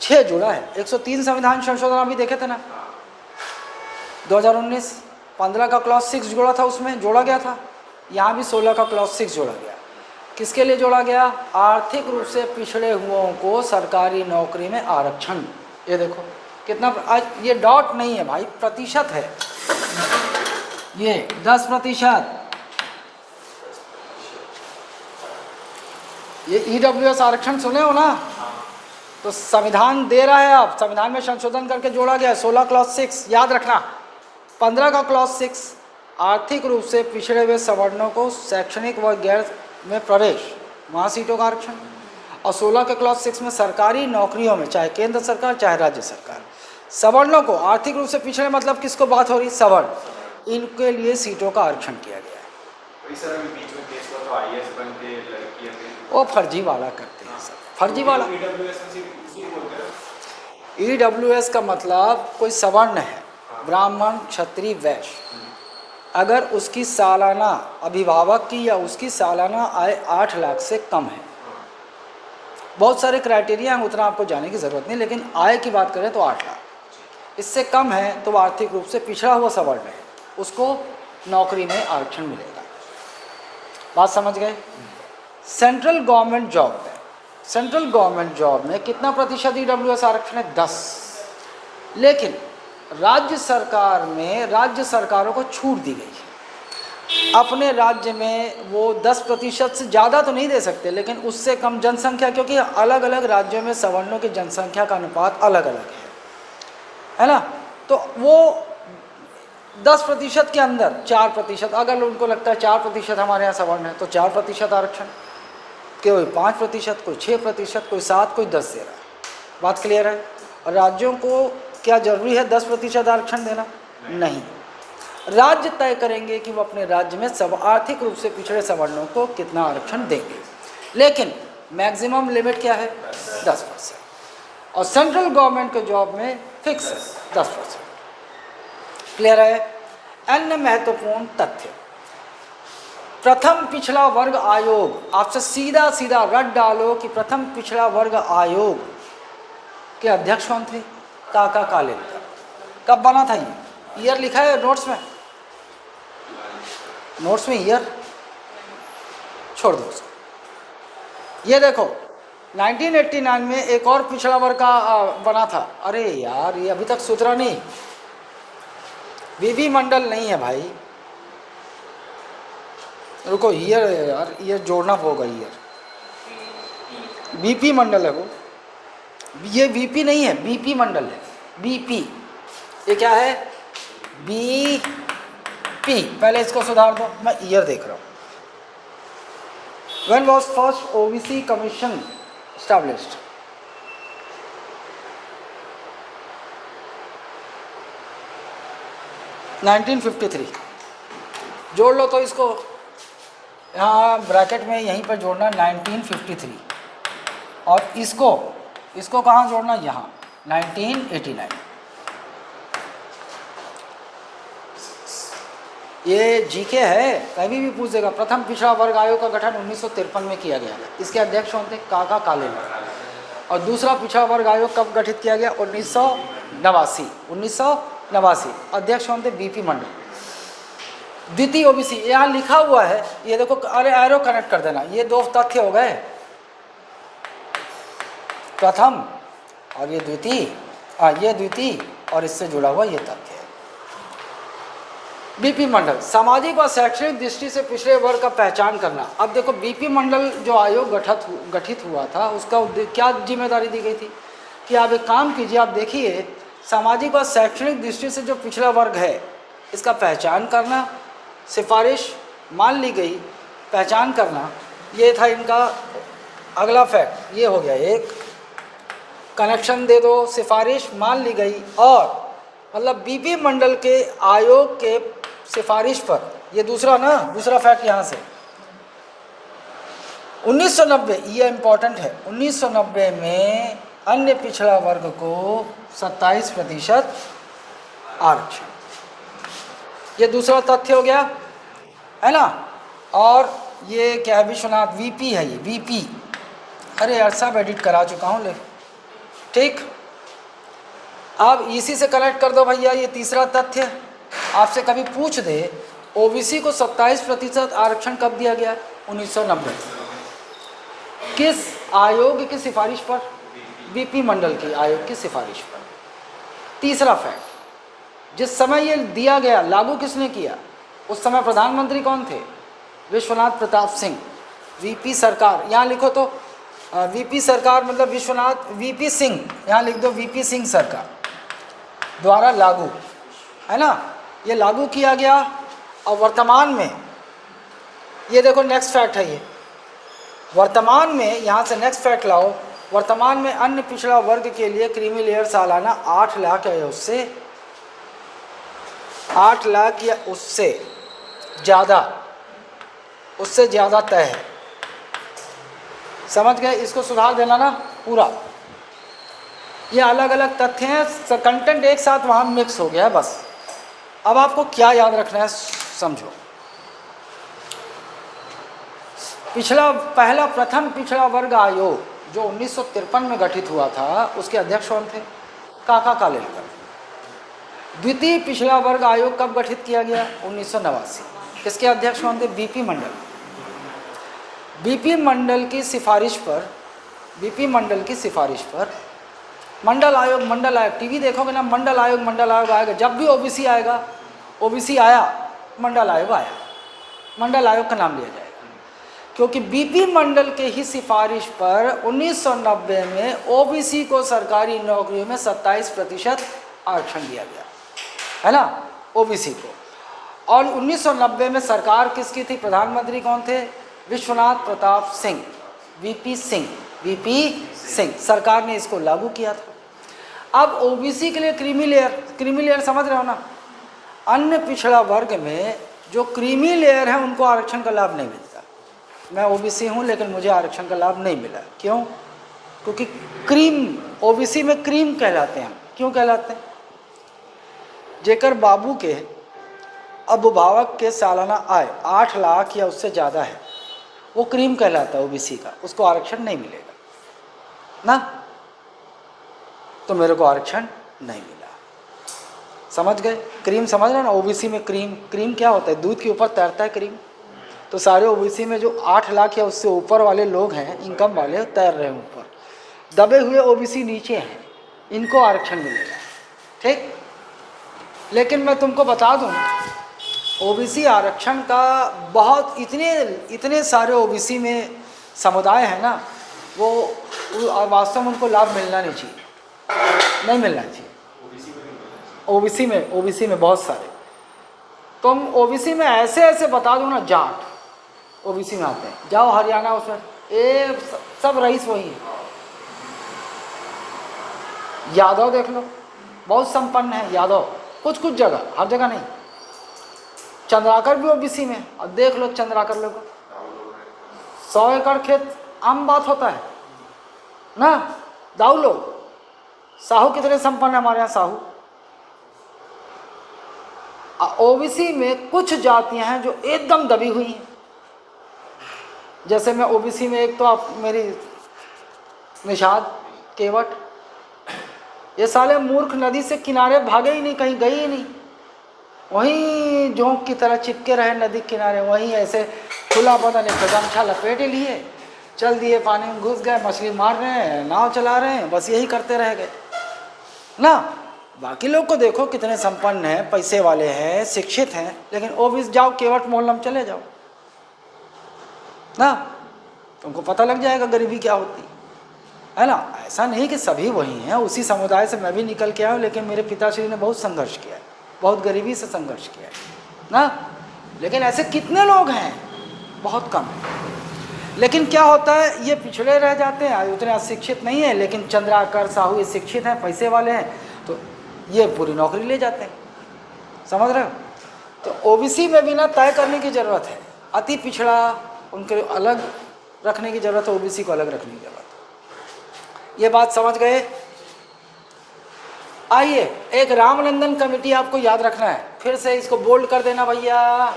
6 जुड़ा है। 103 संविधान संशोधन अभी देखे थे ना 2019, 15 का क्लॉज 6 जोड़ा था, उसमें जोड़ा गया था। यहाँ भी 16 का क्लॉज 6 जोड़ा गया। किसके लिए जोड़ा गया? आर्थिक रूप से पिछड़े हुओं को सरकारी नौकरी में आरक्षण। ये देखो कितना, आज ये डॉट नहीं है भाई, प्रतिशत है, ये 10%। ये EWS आरक्षण सुने हो ना? तो संविधान दे रहा है, अब संविधान में संशोधन करके जोड़ा गया है 16 क्लॉज 6। याद रखना 15 का क्लॉज 6 आर्थिक रूप से पिछड़े हुए सवर्णों को शैक्षणिक व गैर में प्रवेश, वहाँ सीटों का आरक्षण। और 16 के क्लॉज 6 में सरकारी नौकरियों में, चाहे केंद्र सरकार चाहे राज्य सरकार, सवर्णों को आर्थिक रूप से पिछड़े, मतलब किसको बात हो रही, सवर्ण, इनके लिए सीटों का आरक्षण किया गया है। वो फर्जी वाला करते हैं सर, फर्जी वाला। EWS का मतलब कोई सवर्ण है, ब्राह्मण क्षत्रिय वैश्य, अगर उसकी सालाना अभिभावक की या उसकी सालाना आय 8 लाख से कम है, बहुत सारे क्राइटेरिया हैं, उतना आपको जाने की ज़रूरत नहीं, लेकिन आय की बात करें तो 8 लाख, इससे कम है तो वो आर्थिक रूप से पिछड़ा हुआ सवर्ण है, उसको नौकरी में आरक्षण मिलेगा। बात समझ गए। सेंट्रल गवर्नमेंट जॉब में, सेंट्रल गवर्नमेंट जॉब में कितना प्रतिशत EWS आरक्षण है, 10। लेकिन राज्य सरकार में राज्य सरकारों को छूट दी गई है, अपने राज्य में वो 10% से ज़्यादा तो नहीं दे सकते, लेकिन उससे कम जनसंख्या, क्योंकि अलग अलग राज्यों में सवर्णों की जनसंख्या का अनुपात अलग अलग है ना, तो वो 10% के अंदर 4%, अगर उनको लगता है 4% हमारे यहाँ सवर्ण है तो 4% आरक्षण, कोई 5%, कोई 6%, कोई 7, कोई 10 दे रहा है। बात क्लियर है। और राज्यों को क्या जरूरी है 10% आरक्षण देना? नहीं, राज्य तय करेंगे कि वो अपने राज्य में सब आर्थिक रूप से पिछड़े सवर्णों को कितना आरक्षण देंगे, लेकिन मैक्सिमम लिमिट क्या है, 10%। और सेंट्रल गवर्नमेंट के जॉब में फिक्स है 10%। क्लियर है। अन्य महत्वपूर्ण तथ्य, प्रथम पिछड़ा वर्ग आयोग, आपसे सीधा सीधा रट डालो कि प्रथम पिछड़ा वर्ग आयोग के अध्यक्ष कौन थे, काका कालेलकर। कब बना था ये, ईयर लिखा है नोट्स में, नोट्स में ईयर छोड़ दो उसको। ये देखो 1989 में एक और पिछड़ा वर्ग का बना था, अरे यार ये अभी तक सुधरा नहीं, बीबी मंडल नहीं है भाई, रुको, ईयर यार, ईयर जोड़ना होगा, ईयर बीपी मंडल है वो, ये वीपी नहीं है, बीपी मंडल है, बीपी। ये क्या है, बीपी। पहले इसको सुधार दो, मैं ईयर देख रहा हूँ। When was first OBC commission established? (1953) जोड़ लो तो इसको, यहाँ ब्रैकेट में यहीं पर जोड़ना 1953, और इसको कहाँ जोड़ना, यहाँ 1989। ये जीके है, कभी भी पूछ देगा। प्रथम पिछड़ा वर्ग आयोग का गठन 1953 में किया गया था, इसके अध्यक्ष कौन थे, काका कालेलकर। और दूसरा पिछड़ा वर्ग आयोग कब गठित किया गया, 1989, अध्यक्ष कौन थे, बीपी मंडल। द्वितीय ओबीसी यहाँ लिखा हुआ है, ये देखो, अरे एरो कनेक्ट कर देना, ये 2 तथ्य हो गए, प्रथम और ये द्वितीय, और इससे जुड़ा हुआ ये तथ्य है। बीपी मंडल, सामाजिक व शैक्षणिक दृष्टि से पिछड़े वर्ग का पहचान करना। अब देखो बीपी मंडल जो आयोग गठित हुआ था, उसका क्या जिम्मेदारी दी गई थी कि आप एक काम कीजिए, आप देखिए सामाजिक व शैक्षणिक दृष्टि से जो पिछड़ा वर्ग है इसका पहचान करना, सिफारिश मान ली गई, पहचान करना, ये था इनका अगला फैक्ट। ये हो गया एक, कनेक्शन दे दो, सिफारिश मान ली गई, और मतलब बीपी मंडल के आयोग के सिफारिश पर, ये दूसरा फैक्ट यहाँ से 1990, ये इम्पोर्टेंट है, 1990 में अन्य पिछड़ा वर्ग को 27% आरक्षण, ये दूसरा तथ्य हो गया, है ना। और ये क्या है, विश्वनाथ वीपी है, ये वीपी, अरे यार सब एडिट करा चुका हूँ, ले ठीक। अब इसी से कनेक्ट कर दो भैया, ये तीसरा तथ्य आपसे कभी पूछ दे, ओबीसी को 27% आरक्षण कब दिया गया, 1990, किस आयोग की सिफारिश पर, बीपी मंडल की आयोग की सिफारिश पर। तीसरा फैक्ट, जिस समय ये दिया गया, लागू किसने किया, उस समय प्रधानमंत्री कौन थे, विश्वनाथ प्रताप सिंह। वीपी सरकार यहाँ लिखो तो, वीपी सरकार मतलब विश्वनाथ वीपी सिंह, यहाँ लिख दो वीपी सिंह सरकार द्वारा लागू, है ना, ये लागू किया गया। और वर्तमान में ये देखो नेक्स्ट फैक्ट है, ये वर्तमान में, यहाँ से नेक्स्ट फैक्ट लाओ, वर्तमान में अन्य पिछड़ा वर्ग के लिए क्रीमी लेयर सालाना 8 लाख या उससे 8 लाख या उससे ज़्यादा तय है। समझ गए? इसको सुधार देना ना पूरा। ये अलग अलग तथ्य हैं, कंटेंट एक साथ वहाँ मिक्स हो गया है बस। अब आपको क्या याद रखना है समझो। प्रथम पिछड़ा वर्ग आयोग जो 1953 में गठित हुआ था, उसके अध्यक्ष कौन थे? काका कालेलकर। द्वितीय पिछड़ा वर्ग आयोग कब गठित किया गया? 1989। इसके अध्यक्ष कौन थे? बीपी मंडल। बीपी मंडल की सिफारिश पर मंडल आयोग टीवी देखोगे ना, मंडल आयोग आएगा। जब भी ओबीसी आएगा, ओबीसी आया, मंडल आयोग आया, मंडल आयोग का नाम लिया जाएगा। क्योंकि बीपी मंडल के ही सिफारिश पर 1990 में ओबीसी को सरकारी नौकरियों में 27% आरक्षण दिया गया है ना, ओबीसी को। और 1990 में सरकार किसकी थी? प्रधानमंत्री कौन थे? विश्वनाथ प्रताप सिंह, वीपी सिंह। सरकार ने इसको लागू किया था। अब ओबीसी के लिए क्रीमी लेयर समझ रहे हो ना? अन्य पिछड़ा वर्ग में जो क्रीमी लेयर है उनको आरक्षण का लाभ नहीं मिलता। मैं ओबीसी हूँ लेकिन मुझे आरक्षण का लाभ नहीं मिला। क्यों? क्योंकि ओबीसी में क्रीम कहलाते हैं। क्यों कहलाते हैं? जेकर बाबू के अभिभावक के सालाना आय 8 लाख या उससे ज़्यादा है, वो क्रीम कहलाता है ओबीसी का, उसको आरक्षण नहीं मिलेगा ना। तो मेरे को आरक्षण नहीं मिला। समझ गए? क्रीम समझ रहे ना? ओबीसी में क्रीम क्या होता है? दूध के ऊपर तैरता है क्रीम। तो सारे ओबीसी में जो 8 लाख या उससे ऊपर वाले लोग हैं, इनकम वाले, तैर रहे हैं ऊपर। दबे हुए ओबीसी नीचे हैं, इनको आरक्षण मिलेगा। ठीक? लेकिन मैं तुमको बता दूं, ओबीसी आरक्षण का बहुत इतने सारे ओबीसी में समुदाय है ना, वो वास्तव में उनको लाभ मिलना नहीं चाहिए, नहीं मिलना चाहिए। ओबीसी में बहुत सारे, तुम ओबीसी में ऐसे बता दो ना, जाट ओबीसी में आते हैं, जाओ हरियाणा, उसमें सब रईस वही है। यादव देख लो, बहुत संपन्न है यादव, कुछ जगह, हर जगह नहीं। चंद्राकर भी ओबीसी में, और देख लो चंद्राकर लोग 100 एकड़ खेत आम बात होता है ना। दाऊ लोग, साहू कितने संपन्न है हमारे यहाँ साहू। ओबीसी में कुछ जातियां हैं जो एकदम दबी हुई हैं। जैसे मैं ओबीसी में, एक तो आप मेरी निषाद केवट, ये साले मूर्ख नदी से किनारे भागे ही नहीं, कहीं गए ही नहीं, वहीं जोंक की तरह चिपके रहे नदी किनारे, वहीं ऐसे खुला बदन एक गमछा लपेटे लिए, चल दिए, पानी में घुस गए, मछली मार रहे हैं, नाव चला रहे हैं, बस यही करते रह गए ना। बाकी लोग को देखो कितने संपन्न हैं, पैसे वाले हैं, शिक्षित हैं, लेकिन ओबीसी जाओ केवट मोहल्ला में चले जाओ ना, तुमको पता लग जाएगा गरीबी क्या होती है ना। ऐसा नहीं कि सभी वही हैं, उसी समुदाय से मैं भी निकल के आया हूँ, लेकिन मेरे पिताश्री ने बहुत संघर्ष किया है, बहुत गरीबी से संघर्ष किया है ना। लेकिन ऐसे कितने लोग हैं? बहुत कम है। लेकिन क्या होता है, ये पिछड़े रह जाते हैं, उतने अशिक्षित नहीं है, लेकिन चंद्राकर साहू ये शिक्षित हैं, पैसे वाले हैं, तो ये पूरी नौकरी ले जाते हैं। समझ रहे हो? तो ओबीसी में भी ना तय करने की ज़रूरत है, अति पिछड़ा उनके अलग रखने की ज़रूरत है, ओबीसी को अलग रखने की ज़रूरत है। ये बात समझ गए? आइए, एक रामनंदन कमेटी आपको याद रखना है, फिर से इसको बोल्ड कर देना भैया।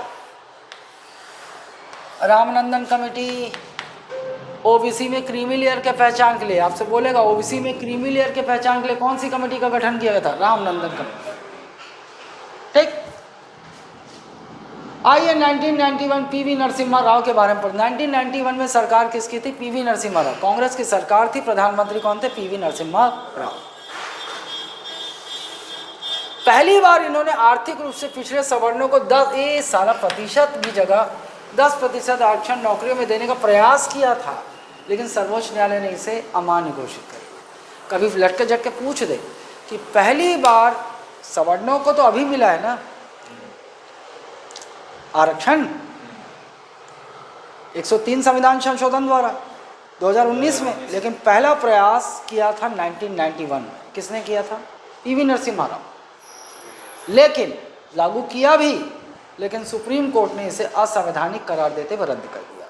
रामनंदन कमेटी ओबीसी में क्रीमी लेयर के पहचान के लिए, आपसे बोलेगा ओबीसी में क्रीमी लेयर के पहचान के लिए कौन सी कमेटी का गठन किया गया था? रामनंदन कमेटी। ठीक। आइए 1991 पीवी नरसिम्हा राव के बारे में पढ़। 1991 में सरकार किसकी थी? पीवी नरसिम्हा राव, कांग्रेस की सरकार थी। प्रधानमंत्री कौन थे? पीवी नरसिम्हा राव। पहली बार इन्होंने आर्थिक रूप से पिछड़े सवर्णों को 10% की जगह 10% आरक्षण नौकरियों में देने का प्रयास किया था, लेकिन सर्वोच्च न्यायालय ने इसे अमान्य घोषित कर दिया। कभी लटके झटके पूछ दे कि पहली बार सवर्णों को तो अभी मिला है ना आरक्षण, 103 संविधान संशोधन द्वारा 2019 में, लेकिन पहला प्रयास किया था 1991 में। किसने किया था? पीवी नरसिम्हा राव। लेकिन लागू किया भी, लेकिन सुप्रीम कोर्ट ने इसे असंवैधानिक करार देते हुए रद्द कर दिया।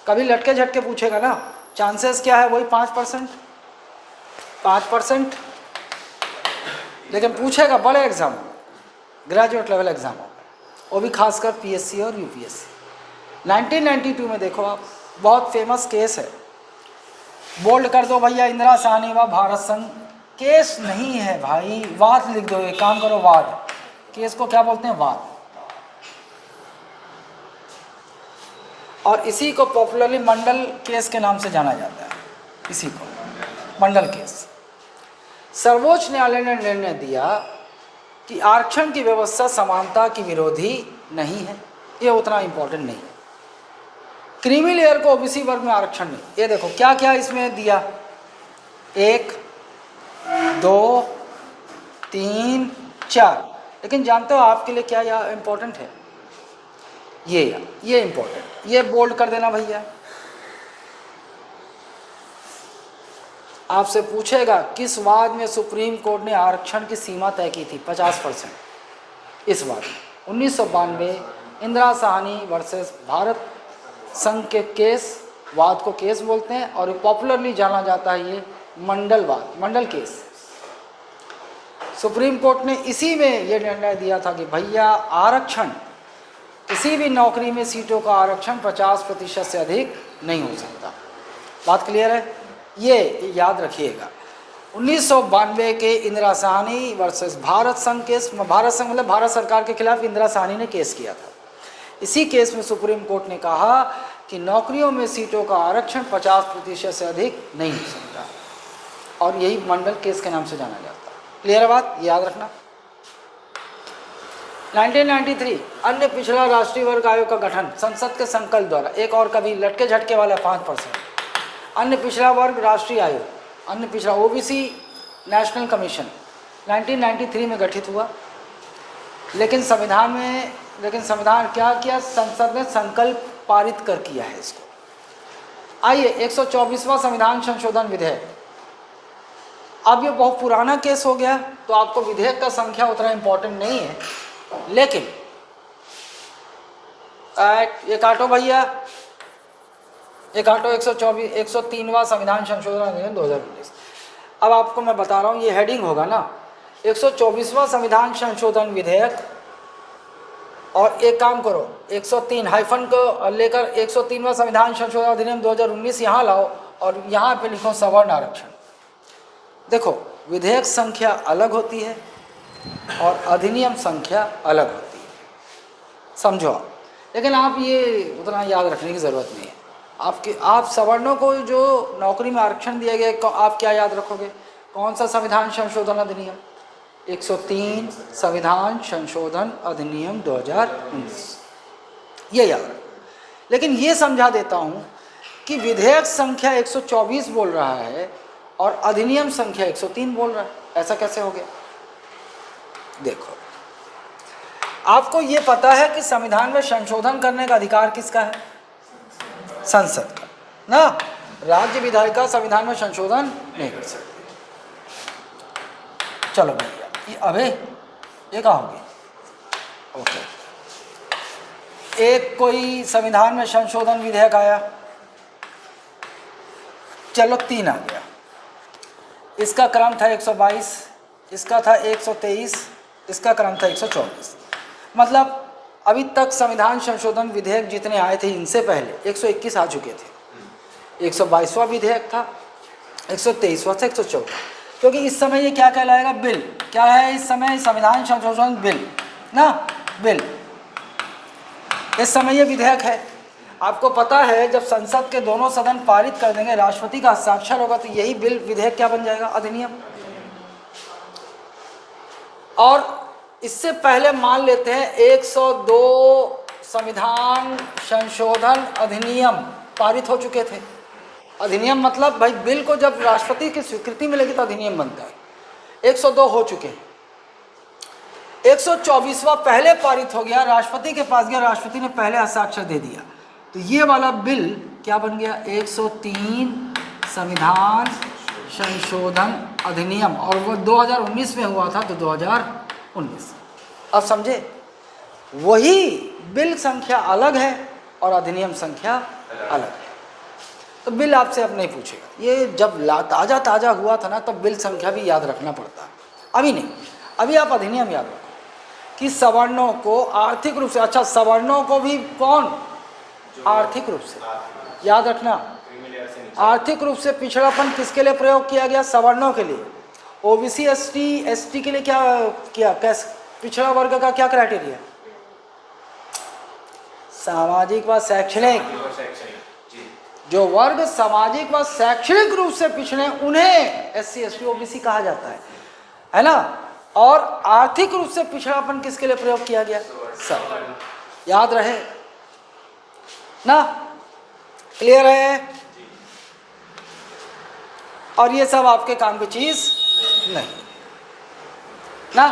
कभी लटके झटके पूछेगा ना, चांसेस क्या है? वही 5%, लेकिन पूछेगा बड़े एग्जाम, ग्रेजुएट लेवल एग्जाम, वो भी खासकर पीएससी और यूपीएससी। 1992 में देखो आप, बहुत फेमस केस है, बोल्ड कर दो भैया, इंदिरा साहनी व भारत संघ। केस नहीं है भाई, वाद लिख दो, एक काम करो वाद। केस को क्या बोलते हैं? वाद। और इसी को पॉपुलरली मंडल केस के नाम से जाना जाता है, इसी को मंडल केस। सर्वोच्च न्यायालय ने निर्णय दिया कि आरक्षण की व्यवस्था समानता की विरोधी नहीं है, ये उतना इम्पोर्टेंट नहीं। क्रीमी लेयर को ओबीसी वर्ग में आरक्षण नहीं। ये देखो क्या क्या इसमें दिया, 1, 2, 3, 4। लेकिन जानते हो आपके लिए क्या यह इम्पोर्टेंट है? ये इम्पोर्टेंट, ये बोल्ड कर देना भैया। आपसे पूछेगा किस वाद में सुप्रीम कोर्ट ने आरक्षण की सीमा तय की थी? 50%। इस वाद में 1992 इंदिरा साहनी वर्सेस भारत संघ के केस, वाद को केस बोलते हैं, और पॉपुलरली जाना जाता है ये मंडल वाद, मंडल केस। सुप्रीम कोर्ट ने इसी में ये निर्णय दिया था कि भैया आरक्षण, किसी भी नौकरी में सीटों का आरक्षण 50% से अधिक नहीं हो सकता। बात क्लियर है? ये याद रखिएगा। 1992 के इंदिरा साहनी वर्सेस भारत संघ केस, भारत संघ मतलब भारत सरकार के खिलाफ इंदिरा साहनी ने केस किया था। इसी केस में सुप्रीम कोर्ट ने कहा कि नौकरियों में सीटों का आरक्षण 50% से अधिक नहीं हो सकता, और यही मंडल केस के नाम से जाना जाता है। क्लियर है बात? याद रखना। 1993 अन्य पिछड़ा राष्ट्रीय वर्ग आयोग का गठन संसद के संकल्प द्वारा। एक और कभी लटके झटके वाला 5%। अन्य पिछड़ा वर्ग राष्ट्रीय आयोग, अन्य पिछड़ा ओबीसी नेशनल कमीशन 1993 में गठित हुआ। लेकिन संविधान क्या किया? संसद ने संकल्प पारित कर किया है इसको। आइए 124वां संविधान संशोधन विधेयक। अब ये बहुत पुराना केस हो गया, तो आपको विधेयक का संख्या उतना इम्पोर्टेंट नहीं है, लेकिन ये काटो भैया, ये काटो 103वां संविधान संशोधन अधिनियम 2019। अब आपको मैं बता रहा हूँ, ये हेडिंग होगा ना 124वां संविधान संशोधन विधेयक, और एक काम करो 103 हाइफन को लेकर 103वां संविधान संशोधन अधिनियम 2019 यहाँ लाओ, और यहाँ पे लिखो सवर्ण आरक्षण। देखो विधेयक संख्या अलग होती है और अधिनियम संख्या अलग होती है, समझो आप। लेकिन आप ये उतना याद रखने की ज़रूरत नहीं है। आप सवर्णों को जो नौकरी में आरक्षण दिया गया, आप क्या याद रखोगे? कौन सा संविधान संशोधन अधिनियम? 103 संविधान संशोधन अधिनियम 2019, ये याद रखो। लेकिन ये समझा देता हूँ कि विधेयक संख्या 124 बोल रहा है और अधिनियम संख्या 103 बोल रहा है, ऐसा कैसे हो गया? देखो, आपको ये पता है कि संविधान में संशोधन करने का अधिकार किसका है? संसद का ना। राज्य विधायिका संविधान में संशोधन नहीं कर सकती। चलो भैया, अबे ये कहाँ होगी? ओके, एक कोई संविधान में संशोधन विधेयक आया, चलो 3 आ गया। इसका क्रम था 122, इसका था 123, इसका क्रम था 124। मतलब अभी तक संविधान संशोधन विधेयक जितने आए थे, इनसे पहले 121 आ चुके थे। 122वां विधेयक था, 123वां था, 114। क्योंकि इस समय ये क्या कहलाएगा? बिल। क्या है इस समय? संविधान संशोधन बिल ना, बिल। इस समय ये विधेयक है। आपको पता है जब संसद के दोनों सदन पारित कर देंगे, राष्ट्रपति का हस्ताक्षर होगा, तो यही बिल विधेयक क्या बन जाएगा? अधिनियम। और इससे पहले मान लेते हैं 102 संविधान संशोधन अधिनियम पारित हो चुके थे। अधिनियम मतलब भाई बिल को जब राष्ट्रपति की स्वीकृति मिलेगी तो अधिनियम बनता है। 102 हो चुके हैं। 124वां पहले पारित हो गया, राष्ट्रपति के पास गया, राष्ट्रपति ने पहले हस्ताक्षर दे दिया, तो तो ये वाला बिल क्या बन गया, 103 संविधान संशोधन अधिनियम, और वो 2019 में हुआ था, तो 2019। अब समझे, वही बिल संख्या अलग है और अधिनियम संख्या अलग है। तो बिल आपसे अब नहीं पूछेगा, ये जब ताज़ा ताज़ा हुआ था ना, तब बिल संख्या भी याद रखना पड़ता है, अभी नहीं। अभी आप अधिनियम याद रखो कि सवर्णों को आर्थिक रूप से, अच्छा सवर्णों को भी कौन, आर्थिक रूप से याद रखना, आर्थिक रूप से पिछड़ापन किसके लिए प्रयोग किया गया, सवर्णों के लिए। ओबीसी एसटी के लिए क्या किया, कैसे पिछड़ा वर्ग का क्या क्राइटेरिया, सामाजिक व शैक्षणिक, जो वर्ग सामाजिक व शैक्षणिक रूप से पिछड़े उन्हें एससी एसटी ओबीसी कहा जाता है ना। और आर्थिक रूप से पिछड़ापन किसके लिए प्रयोग किया गया, सब याद रहे ना, क्लियर है। और ये सब आपके काम की चीज नहीं ना,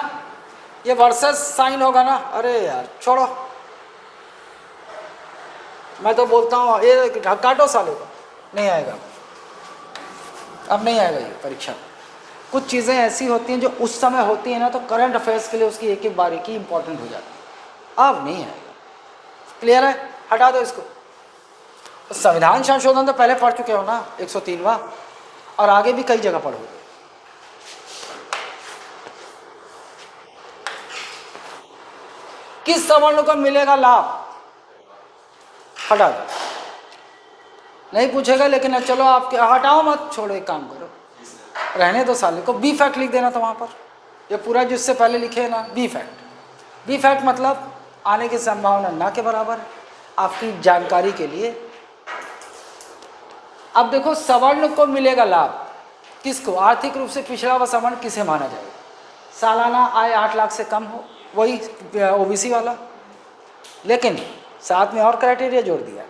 ये वर्सेस साइन होगा ना, अरे यार छोड़ो, मैं तो बोलता हूँ ये काटो साले को, नहीं आएगा, अब नहीं आएगा ये परीक्षा। कुछ चीज़ें ऐसी होती हैं जो उस समय होती हैं ना, तो करंट अफेयर्स के लिए उसकी एक एक बारीकी इंपॉर्टेंट हो जाती है, अब नहीं आएगा, क्लियर है, हटा दो इसको। तो संविधान संशोधन तो पहले पढ़ चुके हो ना, 103वां, और आगे भी कई जगह पढ़ोगे। किस सवर्ण को मिलेगा लाभ, हटा दो, नहीं पूछेगा, लेकिन चलो आपके हटाओ मत, छोड़ो, एक काम करो, रहने दो साले को, बी फैक्ट लिख देना। तो वहाँ पर ये पूरा जिससे पहले लिखे है ना, बी फैक्ट, बी फैक्ट मतलब आने की संभावना ना के बराबर है, आपकी जानकारी के लिए। अब देखो, सवर्ण को मिलेगा लाभ, किसको, आर्थिक रूप से पिछड़ा व सवर्ण किसे माना जाएगा, सालाना आय 8 लाख से कम हो, वही ओबीसी वाला, लेकिन साथ में और क्राइटेरिया जोड़ दिया,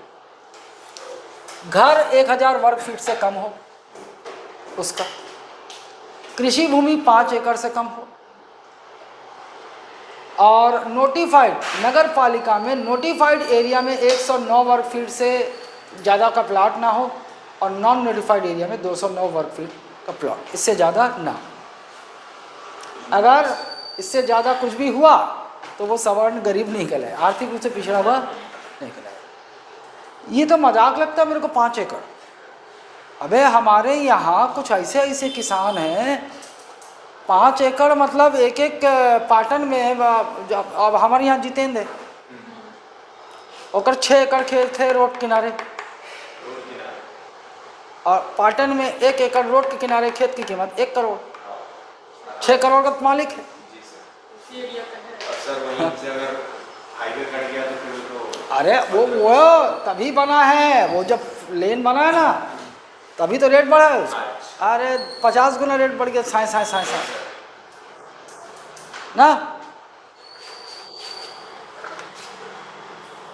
घर 1000 वर्ग फीट से कम हो उसका, कृषि भूमि 5 एकड़ से कम हो, और नोटिफाइड नगर पालिका में नोटिफाइड एरिया में 109 वर्ग फीट से ज़्यादा का प्लाट ना हो, और नॉन नोटिफाइड एरिया में 209 वर्ग फीट का प्लॉट, इससे ज़्यादा ना। अगर इससे ज़्यादा कुछ भी हुआ तो वो सवर्ण गरीब नहीं कहलाए, आर्थिक रूप से पिछड़ा हुआ नहीं कहलाए। ये तो मजाक लगता है मेरे को, 5 एकड़। अबे हमारे यहाँ कुछ ऐसे ऐसे किसान हैं, 5 एकड़ मतलब एक एक पाटन में, अब हमारे यहाँ जितेंद्र और 6 एकड़ खेत थे रोड किनारे, और पाटन में 1 एकड़ रोड के किनारे खेत की कीमत 1 करोड़, 6 करोड़ का मालिक है। अरे वो तभी बना है, वो जब लेन बना है ना, तभी तो रेट बढ़ा है उसका। अरे 50 गुना रेट बढ़ गया, साए ना।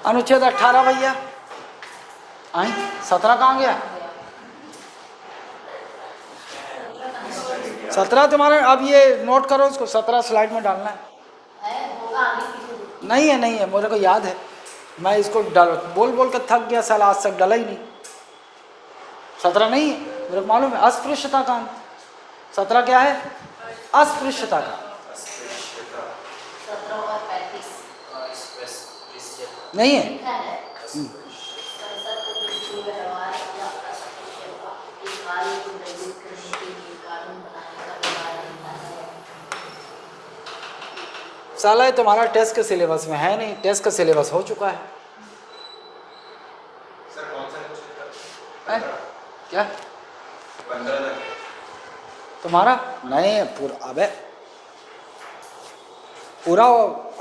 अनुच्छेद 18 भैया, आई 17 कहाँ गया, 17 तुम्हारे, अब ये नोट करो इसको, 17 स्लाइड में डालना है। नहीं है, मेरे को याद है, मैं इसको बोल के थक गया साला, आज तक डाला ही नहीं। 17 नहीं है, मेरे को मालूम है, अस्पृश्यता का 17 क्या है, अस्पृश्यता का, नहीं है। साला ये तुम्हारा टेस्ट के सिलेबस में है नहीं, टेस्ट का सिलेबस हो चुका है। सर कौन सा क्या 15 तुम्हारा नहीं है पूरा, अबे पूरा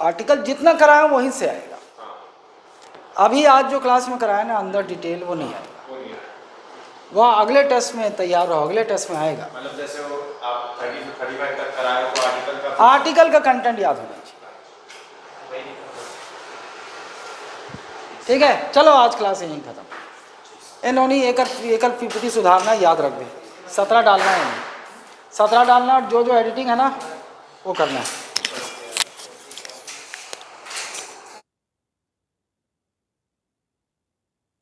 आर्टिकल जितना कराया वहीं से आएगा। अभी आज जो क्लास में कराया ना अंदर डिटेल, वो नहीं आएगा, वह अगले टेस्ट में तैयार रहो, अगले टेस्ट में आएगा। मतलब जैसे वो आप 35 तक कराए तो आर्टिकल का कंटेंट याद होना चाहिए। ठीक है, चलो आज क्लास यहीं खत्म। इन्होंने एकल पीपीटी सुधारना याद रख दे, 17 डालना है, 17 डालना, और जो एडिटिंग है ना वो करना है।